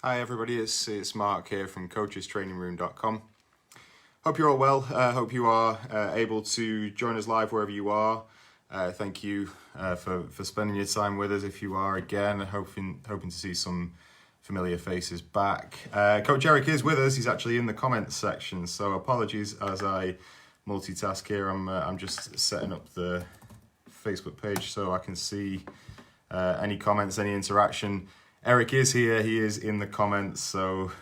Hi everybody, it's Mark here from coachestrainingroom.com. Hope you're all well. Hope you are able to join us live wherever you are. Thank you for spending your time with us. If you are again, hoping to see some familiar faces back. Coach Eric is with us. He's actually in the comments section, so apologies as I multitask here. I'm just setting up the Facebook page so I can see any comments, any interaction. Eric is here. He is in the comments. So,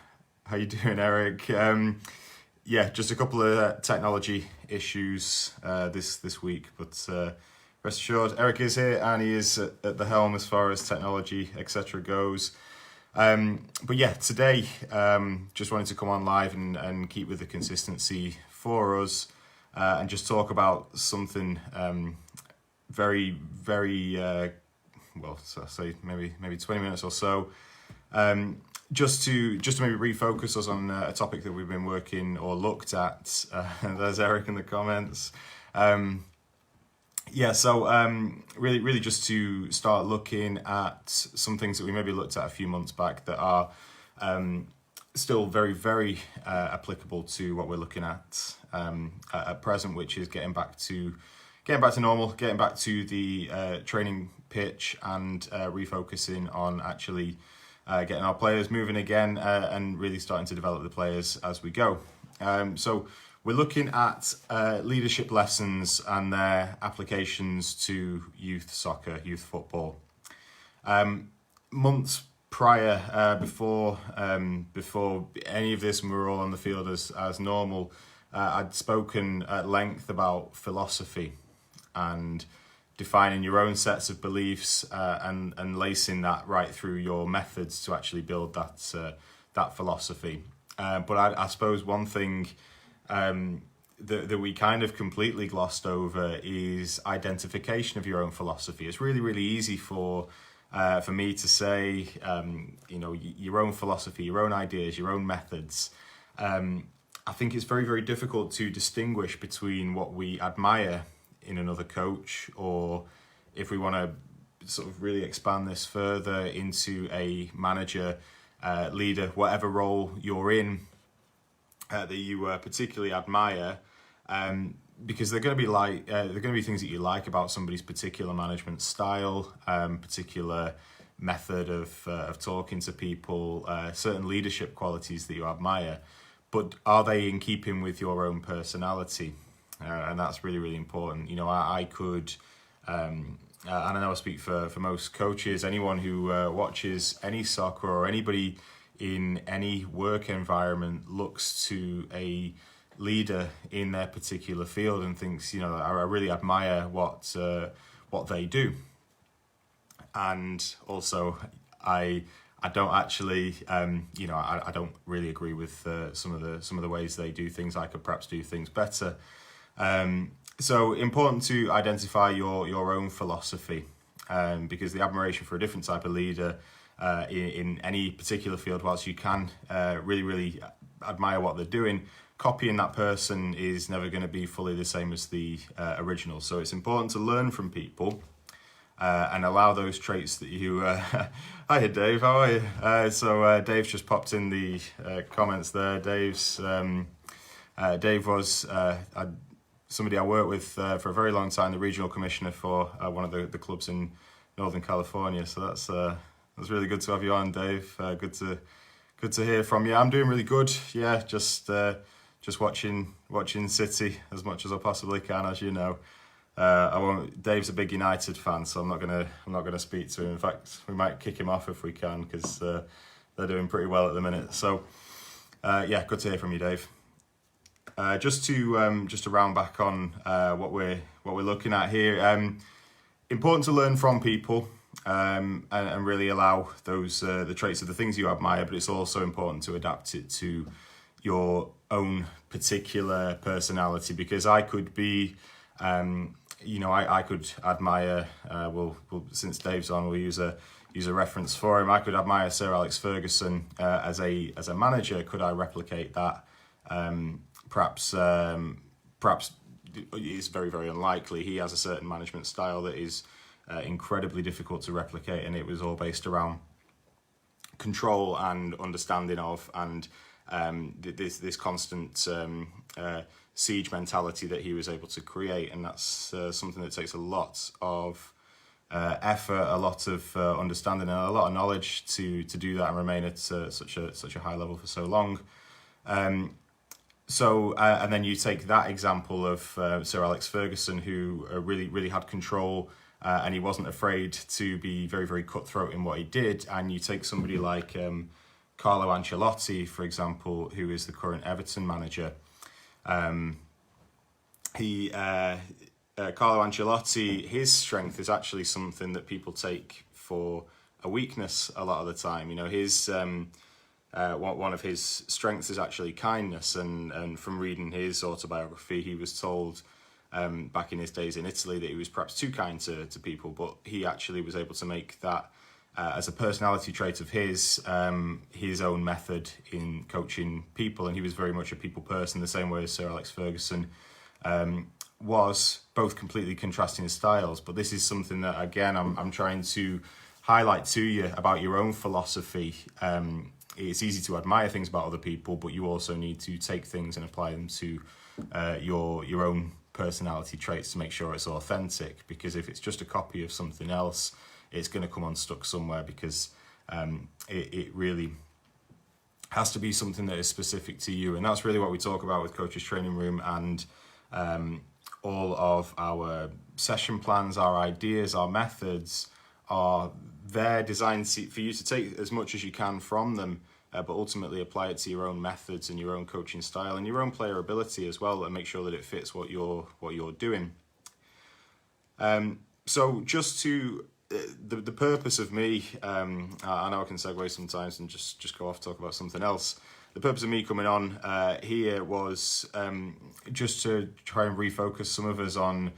how you doing, Eric? Yeah, just a couple of technology issues this week, but rest assured, Eric is here and he is at the helm as far as technology, etc. goes. But yeah, today, just wanted to come on live and keep with the consistency for us and just talk about something very, very well, so I'll say maybe 20 minutes or so, just to maybe refocus us on a topic that we've been working or looked at. There's Eric in the comments. Really just to start looking at some things that we maybe looked at a few months back that are still very, very applicable to what we're looking at present, which is getting back to normal, getting back to the training pitch and refocusing on actually getting our players moving again and really starting to develop the players as we go. So we're looking at leadership lessons and their applications to youth soccer, youth football. Months prior, before any of this, we were all on the field as normal. I'd spoken at length about philosophy and defining your own sets of beliefs and lacing that right through your methods to actually build that philosophy. But I suppose one thing that we kind of completely glossed over is identification of your own philosophy. It's really, really easy for me to say, your own philosophy, your own ideas, your own methods. I think it's very, very difficult to distinguish between what we admire in another coach, or if we want to sort of really expand this further into a manager, leader, whatever role you're in that you particularly admire, because they're going to be things that you like about somebody's particular management style, particular method of talking to people, certain leadership qualities that you admire, but are they in keeping with your own personality? And that's really, really important. I could, and I know I speak for most coaches, anyone who watches any soccer or anybody in any work environment looks to a leader in their particular field and thinks, I really admire what they do. And also, I don't actually, I don't really agree with some of the ways they do things. I could perhaps do things better. So important to identify your own philosophy, because the admiration for a different type of leader in any particular field, whilst you can really, really admire what they're doing, copying that person is never going to be fully the same as the original. So it's important to learn from people and allow those traits that you... Hi Dave, how are you? So Dave's just popped in the comments there. Dave was... somebody I worked with for a very long time, the regional commissioner for one of the clubs in Northern California. So that's really good to have you on, Dave. Good to hear from you. I'm doing really good. Yeah, just watching City as much as I possibly can, as you know. Dave's a big United fan, so I'm not gonna speak to him. In fact, we might kick him off if we can, because they're doing pretty well at the minute. So yeah, good to hear from you, Dave. Just to round back on what we're looking at here, important to learn from people and really allow those the traits of the things you admire, but it's also important to adapt it to your own particular personality, because I could be, I could admire. Since Dave's on, we'll use a reference for him. I could admire Sir Alex Ferguson as a manager. Could I replicate that? Perhaps it's very, very unlikely. He has a certain management style that is incredibly difficult to replicate, and it was all based around control and understanding of, and this constant siege mentality that he was able to create. And that's something that takes a lot of effort, a lot of understanding, and a lot of knowledge to do that and remain at such a high level for so long. And then you take that example of Sir Alex Ferguson, who really had control, and he wasn't afraid to be very, very cutthroat in what he did. And you take somebody like Carlo Ancelotti, for example, who is the current Everton manager. Carlo Ancelotti, his strength is actually something that people take for a weakness a lot of the time. You know, his one of his strengths is actually kindness, and from reading his autobiography, he was told back in his days in Italy that he was perhaps too kind to people, but he actually was able to make that as a personality trait of his own method in coaching people, and he was very much a people person, the same way as Sir Alex Ferguson was, both completely contrasting styles. But this is something that, again, I'm trying to highlight to you about your own philosophy. It's easy to admire things about other people, but you also need to take things and apply them to your own personality traits to make sure it's authentic. Because if it's just a copy of something else, it's going to come unstuck somewhere, because it really has to be something that is specific to you. And that's really what we talk about with Coach's Training Room, and all of our session plans, our ideas, our methods are there designed for you to take as much as you can from them, but ultimately apply it to your own methods and your own coaching style and your own player ability as well, and make sure that it fits what you're doing. So just to the purpose of me, I know I can segue sometimes and just go off talk about something else. The purpose of me coming on here was just to try and refocus some of us on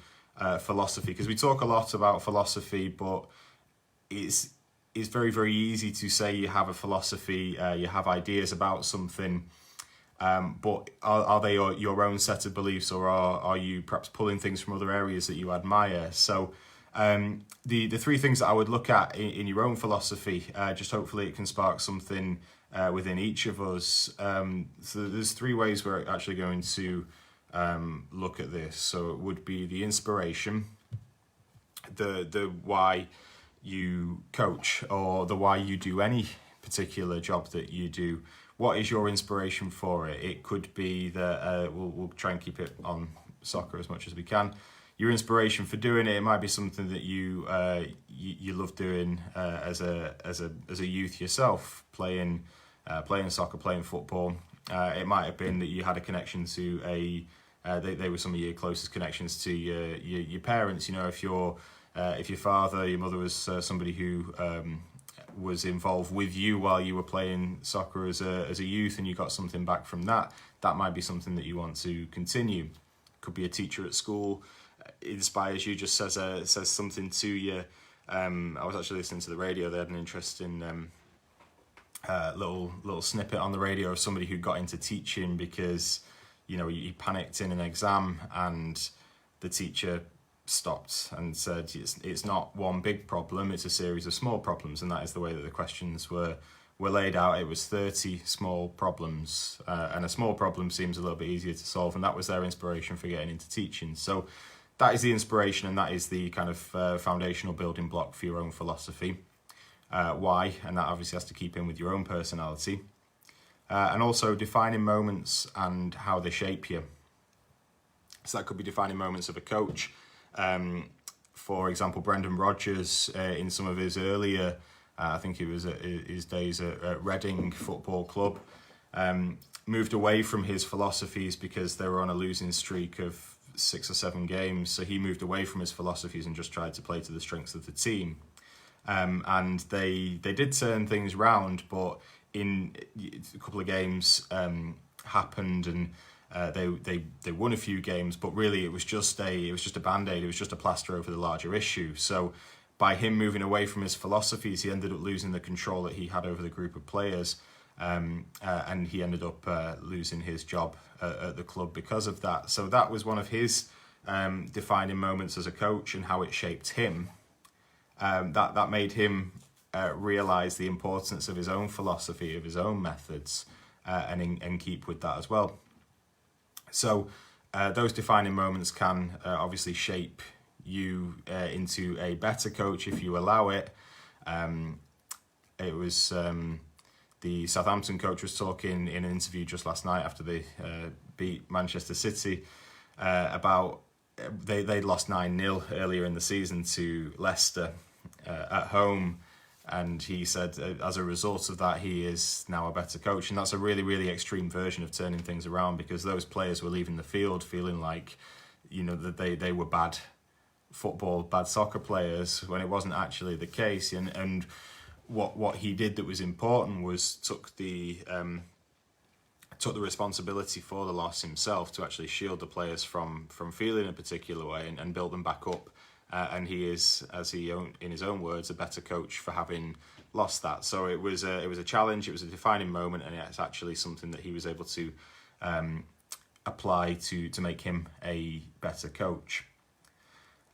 philosophy, because we talk a lot about philosophy, but it's very, very easy to say you have a philosophy, you have ideas about something, but are they your own set of beliefs, or are you perhaps pulling things from other areas that you admire? So the three things that I would look at in your own philosophy, just hopefully it can spark something within each of us. So there's three ways we're actually going to look at this. So it would be the inspiration, the why you coach, or the why you do any particular job that you do. What is your inspiration for it? It could be that we'll try and keep it on soccer as much as we can. Your inspiration for doing it might be something that you love doing as a youth yourself, playing soccer, playing football. It might have been that you had a connection to they were some of your closest connections to your parents. You know, if your father, your mother was somebody who was involved with you while you were playing soccer as a youth, and you got something back from that, that might be something that you want to continue. Could be a teacher at school, inspires you, just says something to you. I was actually listening to the radio. They had an interesting little snippet on the radio of somebody who got into teaching because, you know, he panicked in an exam, and the teacher stopped and said, it's not one big problem, it's a series of small problems. And that is the way that the questions were laid out. It was 30 small problems, and a small problem seems a little bit easier to solve, and that was their inspiration for getting into teaching. So that is the inspiration, and that is the kind of foundational building block for your own philosophy. Why? And that obviously has to keep in with your own personality. And also defining moments and how they shape you. So that could be defining moments of a coach. For example, Brendan Rodgers, in some of his earlier, I think it was his days at Reading Football Club, moved away from his philosophies because they were on a losing streak of 6 or 7 games. So he moved away from his philosophies and just tried to play to the strengths of the team. And they did turn things round, but in a couple of games happened, and they won a few games, but really it was just a band-aid. It was just a plaster over the larger issue. So by him moving away from his philosophies, he ended up losing the control that he had over the group of players, and he ended up losing his job at the club because of that. So that was one of his defining moments as a coach, and how it shaped him. That made him realise the importance of his own philosophy, of his own methods, and keep with that as well. So those defining moments can obviously shape you into a better coach if you allow it. It was the Southampton coach was talking in an interview just last night after they beat Manchester City about they lost 9-0 earlier in the season to Leicester at home. And he said, as a result of that, he is now a better coach. And that's a really, really extreme version of turning things around, because those players were leaving the field feeling like, that they were bad football, bad soccer players, when it wasn't actually the case. And what he did that was important was took the responsibility for the loss himself to actually shield the players from feeling a particular way and build them back up. And he is, in his own words, a better coach for having lost that. So it was a challenge. It was a defining moment, and it's actually something that he was able to apply to make him a better coach.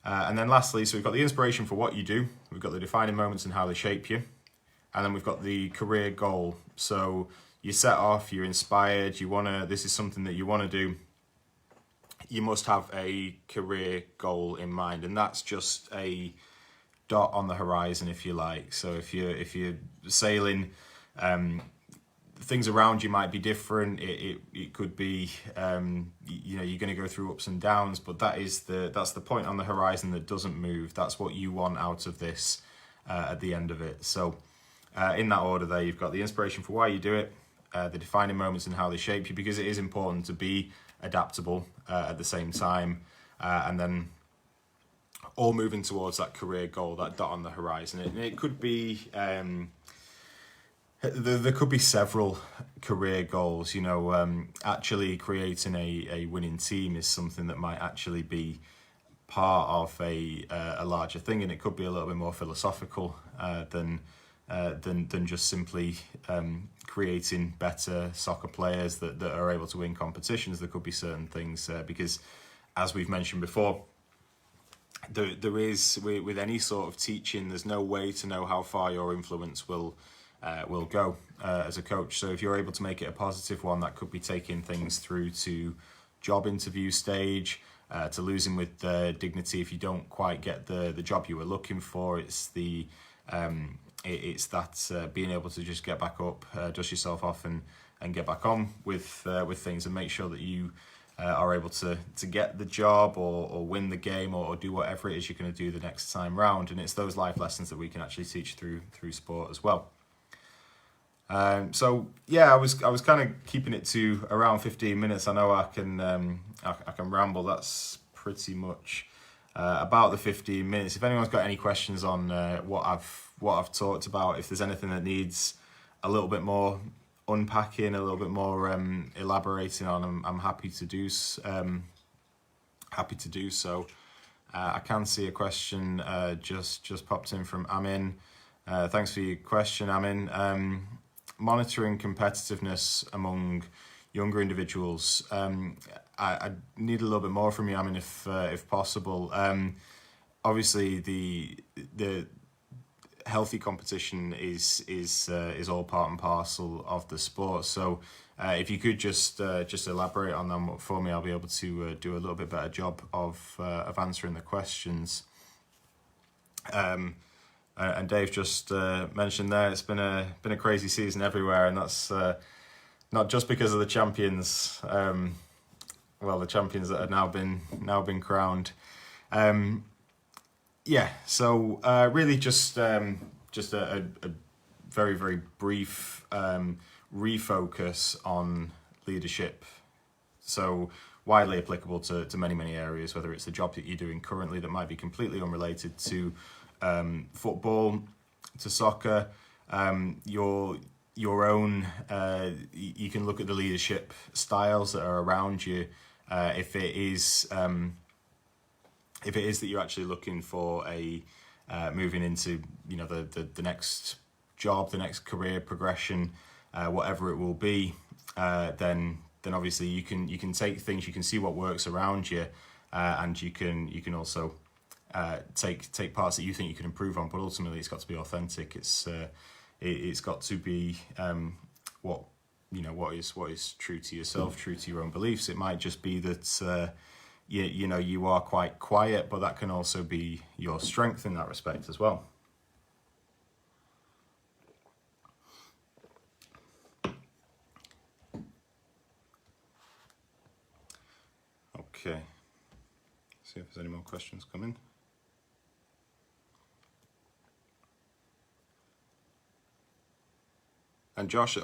And then lastly, so we've got the inspiration for what you do. We've got the defining moments and how they shape you. And then we've got the career goal. So you set off, you're inspired, this is something that you want to do. You must have a career goal in mind, and that's just a dot on the horizon, if you like. So if you're sailing, things around you might be different. It could be you're going to go through ups and downs, but that's the point on the horizon that doesn't move. That's what you want out of this at the end of it. So in that order there, you've got the inspiration for why you do it, the defining moments and how they shape you, because it is important to be adaptable at the same time, and then all moving towards that career goal, that dot on the horizon. And it could be there could be several career goals. Actually creating a winning team is something that might actually be part of a larger thing, and it could be a little bit more philosophical than just simply creating better soccer players that are able to win competitions. There could be certain things because, as we've mentioned before, there is, with any sort of teaching, there's no way to know how far your influence will go as a coach. So if you're able to make it a positive one, that could be taking things through to job interview stage, to losing with dignity if you don't quite get the job you were looking for. It's that being able to just get back up, dust yourself off, and get back on with things, and make sure that you are able to get the job or win the game or do whatever it is you're going to do the next time round. And it's those life lessons that we can actually teach through sport as well. So yeah, I was kind of keeping it to around 15 minutes. I know I can ramble. That's pretty much about the 15 minutes. If anyone's got any questions on what I've talked about, if there's anything that needs a little bit more unpacking, a little bit more elaborating on, I'm happy to do so. I can see a question just popped in from Amin. Thanks for your question, Amin. Monitoring competitiveness among younger individuals. I need a little bit more from you, Amin, if possible. Obviously, the healthy competition is all part and parcel of the sport. So if you could just elaborate on them for me, I'll be able to do a little bit better job of answering the questions. And Dave just mentioned there, it's been a crazy season everywhere, and that's not just because of the champions. The champions that have now been crowned. So really just a very, very brief refocus on leadership. So widely applicable to many, many areas, whether it's the job that you're doing currently that might be completely unrelated to football, to soccer, your own, you can look at the leadership styles that are around you. If it is that you're actually looking for moving into the next job, the next career progression, whatever it will be, then obviously you can take things, you can see what works around you, and you can also take parts that you think you can improve on, but ultimately it's got to be authentic. It's got to be what is true to yourself, true to your own beliefs. It might just be that you are quite quiet, but that can also be your strength in that respect as well. Okay, see if there's any more questions coming. And Josh,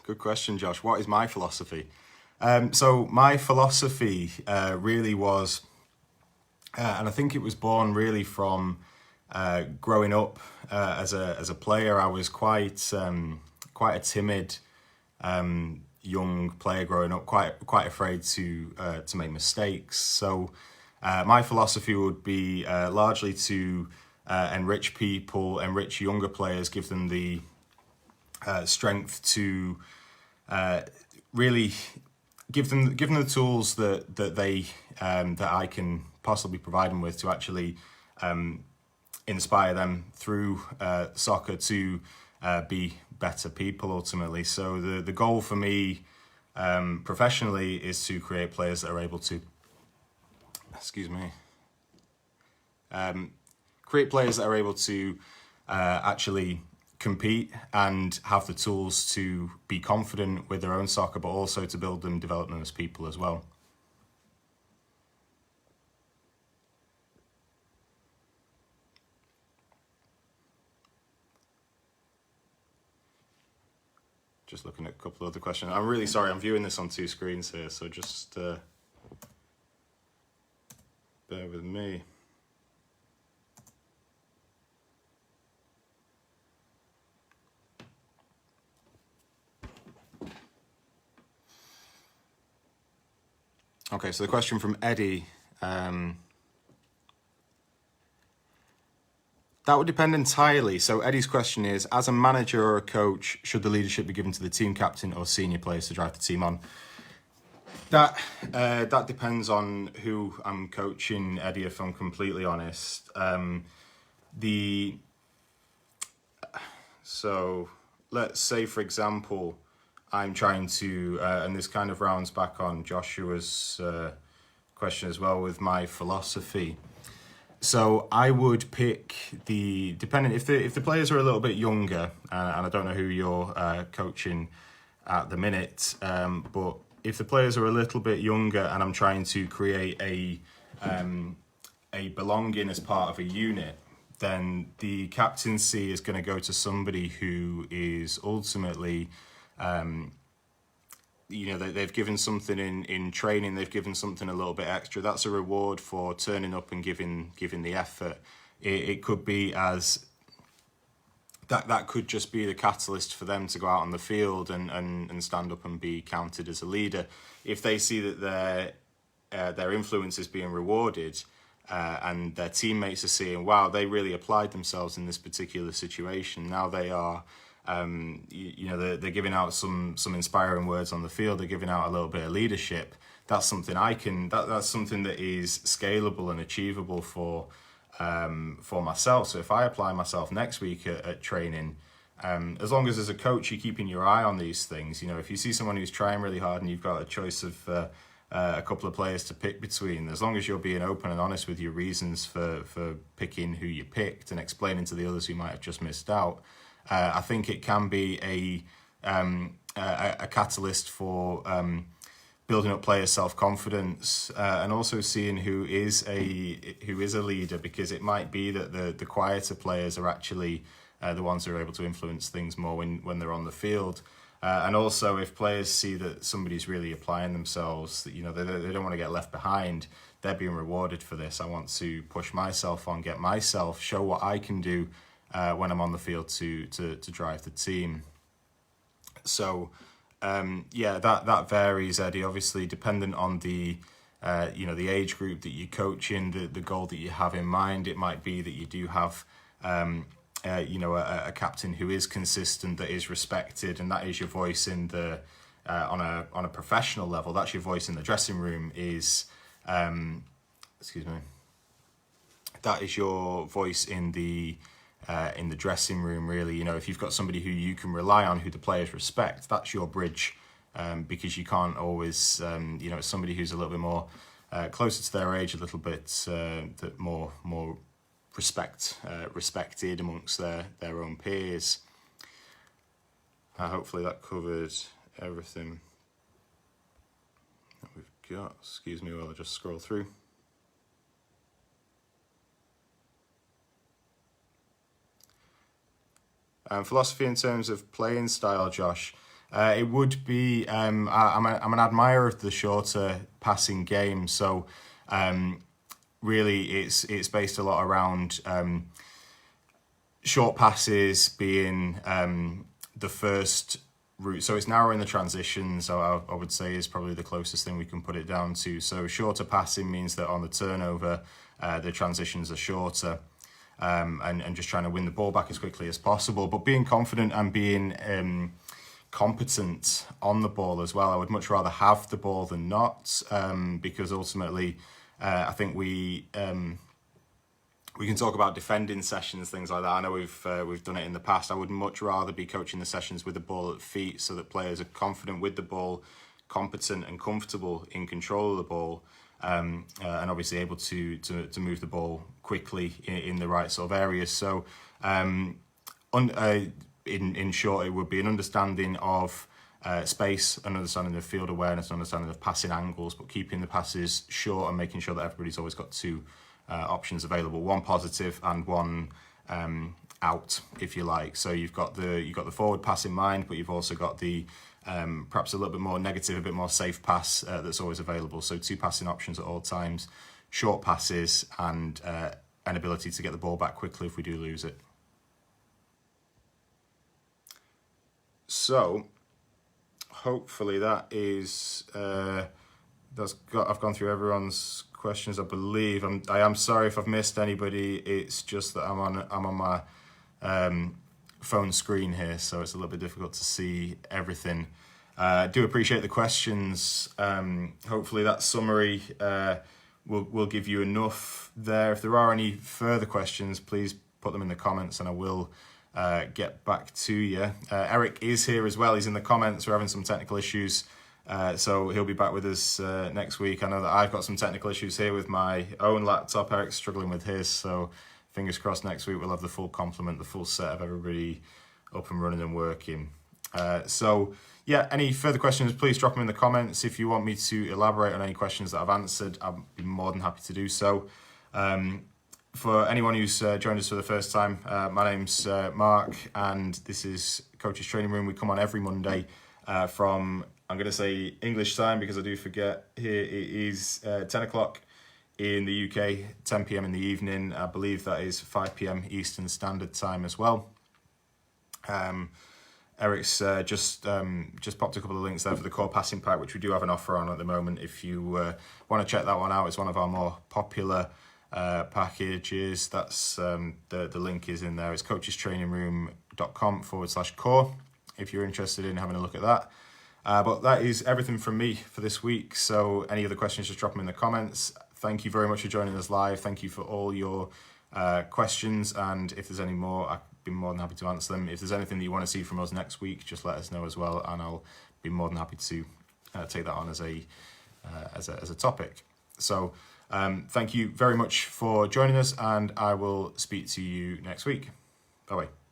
good question, Josh. What is my philosophy? So my philosophy really was, and I think it was born really from growing up as a player. I was quite a timid young player growing up, quite afraid to make mistakes. So my philosophy would be largely to enrich people, enrich younger players, give them the strength to really give them the tools that they that I can possibly provide them with to actually inspire them through soccer to be better people ultimately. So the goal for me professionally is to create players that are able to create players that are able to actually compete and have the tools to be confident with their own soccer, but also to build them, develop them as people as well. Just looking at a couple of other questions. I'm really sorry, I'm viewing this on two screens here, so just bear with me. Okay, so the question from Eddie. That would depend entirely. So Eddie's question is, as a manager or a coach, should the leadership be given to the team captain or senior players to drive the team on? That depends on who I'm coaching, Eddie, if I'm completely honest. So let's say, for example, I'm trying to, and this kind of rounds back on Joshua's question as well with my philosophy. So I would pick depending if the players are a little bit younger, and I don't know who you're coaching at the minute, but if the players are a little bit younger and I'm trying to create a belonging as part of a unit, then the captaincy is going to go to somebody who is ultimately, they've given something in training, they've given something a little bit extra. That's a reward for turning up and giving the effort. It could be as that could just be the catalyst for them to go out on the field and stand up and be counted as a leader. If they see that their influence is being rewarded, and their teammates are seeing, wow, they really applied themselves in this particular situation. Now they are, they're giving out some inspiring words on the field. They're giving out a little bit of leadership. That's something that's something that is scalable and achievable for myself. So if I apply myself next week at training, as long as a coach you're keeping your eye on these things, if you see someone who's trying really hard and you've got a choice of a couple of players to pick between, as long as you're being open and honest with your reasons for picking who you picked and explaining to the others who might have just missed out, I think it can be a catalyst for building up players' self-confidence, and also seeing who is a leader, because it might be that the quieter players are actually the ones who are able to influence things more when they're on the field. And also, if players see that somebody's really applying themselves, that they don't want to get left behind, they're being rewarded for this. I want to push myself on, get myself, show what I can do when I'm on the field to drive the team. So, that varies, Eddie. Obviously, dependent on the age group that you're coaching, the goal that you have in mind. It might be that you do have a captain who is consistent, that is respected, and that is your voice in the on a professional level. That's your voice in the dressing room. that is your voice in the dressing room, really. If you've got somebody who you can rely on, who the players respect, that's your bridge, because you can't always, it's somebody who's a little bit more closer to their age, a little bit that more respected amongst their own peers. Hopefully that covered everything that we've got. Excuse me while I just scroll through. Philosophy in terms of playing style, Josh. It would be, I'm an admirer of the shorter passing game. So really it's based a lot around short passes being the first route. So it's narrowing the transitions, I would say, is probably the closest thing we can put it down to. So shorter passing means that on the turnover, the transitions are shorter. And just trying to win the ball back as quickly as possible, but being confident and being competent on the ball as well. I would much rather have the ball than not, because ultimately I think we can talk about defending sessions, things like that. I know we've done it in the past. I would much rather be coaching the sessions with the ball at feet, so that players are confident with the ball, competent and comfortable in control of the ball. And obviously able to move the ball quickly in the right sort of areas. So in short, it would be an understanding of space, an understanding of field awareness, an understanding of passing angles, but keeping the passes short and making sure that everybody's always got two options available, one positive and one out, if you like. So you've got the forward pass in mind, but you've also got the perhaps a little bit more negative, a bit more safe pass that's always available. So two passing options at all times, short passes, and an ability to get the ball back quickly if we do lose it. So hopefully that is I've gone through everyone's questions, I believe. I am sorry if I've missed anybody. It's just that I'm on my phone screen here, so it's a little bit difficult to see everything. Do appreciate the questions. Hopefully that summary will give you enough there. If there are any further questions, please put them in the comments and I will get back to you. Eric is here as well. He's in the comments. We're having some technical issues, so he'll be back with us next week. I know that I've got some technical issues here with my own laptop. Eric's struggling with his, so fingers crossed next week we'll have the full complement, the full set of everybody up and running and working. So yeah, any further questions, please drop them in the comments. If you want me to elaborate on any questions that I've answered, I'll be more than happy to do so. For anyone who's joined us for the first time, my name's Mark, and this is Coach's Training Room. We come on every Monday from, I'm going to say English time because I do forget. Here it is 10 o'clock in the UK, 10 p.m. in the evening. I believe that is 5 p.m. Eastern Standard Time as well. Eric's just popped a couple of links there for the core passing pack, which we do have an offer on at the moment. If you want to check that one out, it's one of our more popular packages. That's the link is in there. It's coachestrainingroom.com/core if you're interested in having a look at that. But that is everything from me for this week. So any other questions, just drop them in the comments. Thank you very much for joining us live. Thank you for all your questions. And if there's any more, I'd be more than happy to answer them. If there's anything that you want to see from us next week, just let us know as well. And I'll be more than happy to take that on as a topic. So thank you very much for joining us, and I will speak to you next week. Bye-bye.